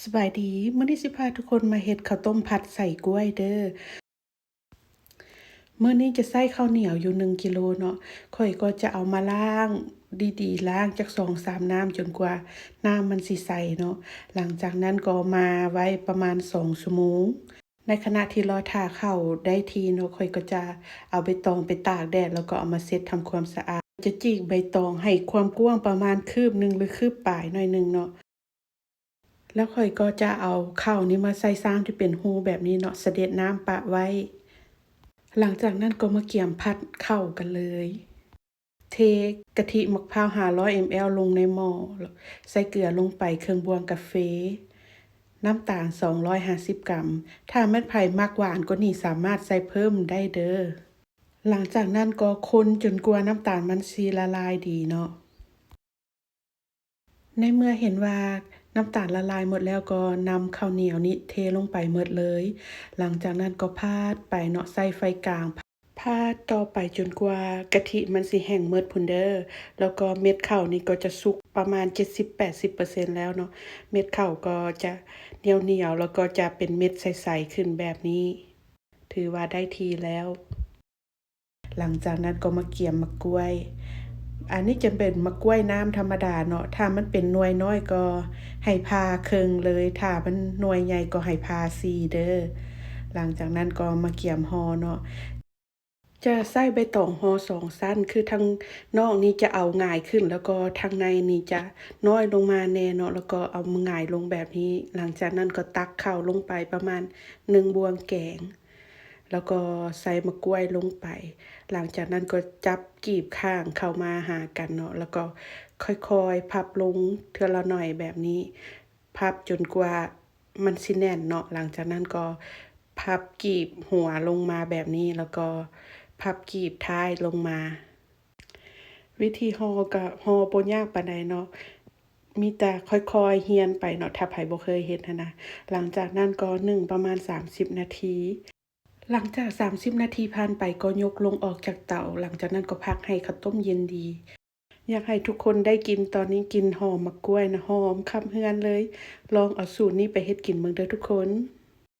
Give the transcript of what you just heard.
สบายดีมื้อนี้สิพาทุกคนมาเฮ็ดข้าวต้มผัดใส่กล้วยเด้อมื้อนี้จะใช้ข้าวเหนียวอยู่1กิโลเนาะข้อยก็จะเอามาล้างดีๆล้างจัก2-3น้ำจนกว่าน้ำมันสิใสเนาะหลังจากนั้นก็มาไว้ประมาณ2ชั่วโมงในขณะที่รอท่าข้าวได้ที่เนาะข้อยก็จะเอาใบตองไปตากแดดแล้วก็เอามาเช็ดทำความสะอาดจะจีกใบตองให้ความกว้างประมาณคืบหนึ่งหรือคืบปลายหน่อยหนึ่งเนาะ แล้วข้อยก็จะเอาข้าวนี้มาใส่ซ้ำที่เป็นรูแบบนี้เนาะเสด็จน้ำปะไว้ หลังจากนั้นก็มาเกี่ยมพัดเข้ากันเลย เทกะทิมะพร้าว500 ml ลงในหม้อใส่เกลือลงไปครึ่งบวงกาแฟน้ำตาล250กรัมถ้าแม่นไผมักหวานกว่านี้สามารถใส่เพิ่มได้เด้อหลังจากนั้นก็คนจนกว่าน้ำตาลมันสิละลายดีเนาะ ในเมื่อเห็นว่าน้ำตาลละลายหมดแล้วก็นำข้าวเหนียวนี้เทลงไปหมดเลย หลังจากนั้นก็พาดไปเนาะใส่ไฟกลางพาดต่อไปจนกว่ากะทิมันสิแห้งหมดพู้นเด้อแล้วก็เม็ดข้าวนี่ก็จะสุกประมาณ70-80%แล้วเนาะเม็ดข้าวก็จะเหนียวๆแล้วก็จะเป็นเม็ดใสๆขึ้นแบบนี้ ถือว่าได้ที่แล้ว หลังจากนั้นก็มาเกี่ยมมะกล้วย อันนี้จะเป็นมะกล้วยน้ำธรรมดาเนาะ ถ้ามันเป็นหน่วยน้อยก็ให้ผ่าครึ่งเลย ถ้ามันหน่วยใหญ่ก็ให้ผ่า4เด้อ หลังจากนั้นก็มาเกี่ยมห่อเนาะ จะใส่ใบตองห่อ2ชั้น คือทางนอกนี้จะเอาหงายขึ้น แล้วก็ทางในนี่จะน้อยลงมาแน่เนาะ แล้วก็เอามาหงายลงแบบนี้ หลังจากนั้นก็ตักข้าวลงไปประมาณ1บวงแกง แล้วก็ใส่มะกล้วยลงไป หลังจากนั้นก็จับกีบข้างเข้ามาหากันเนาะ แล้วก็ค่อยๆพับลงเทื่อละหน่อยแบบนี้ พับจนกว่ามันสิแน่นเนาะ หลังจากนั้นก็พับกีบหัวลงมาแบบนี้ แล้วก็พับกีบท้ายลงมา วิธีห่อก็ห่อบ่ยากปานใดเนาะ มีแต่ค่อยๆเรียนไปเนาะ ถ้าไผบ่เคยเฮ็ดหั้นนะ หลังจากนั้นก็นึ่งประมาณ30นาที หลังจาก30นาทีผ่านไปก็ยกลงออกจากเตา หลังจากนั้นก็พักให้ข้าวต้มเย็นดี อยากให้ทุกคนได้กินตอนนี้กลิ่นหอมมะกล้วยนะหอมคักเรือนเลย ลองเอาสูตรนี้ไปเฮ็ดกินเบิ่งเด้อทุกคน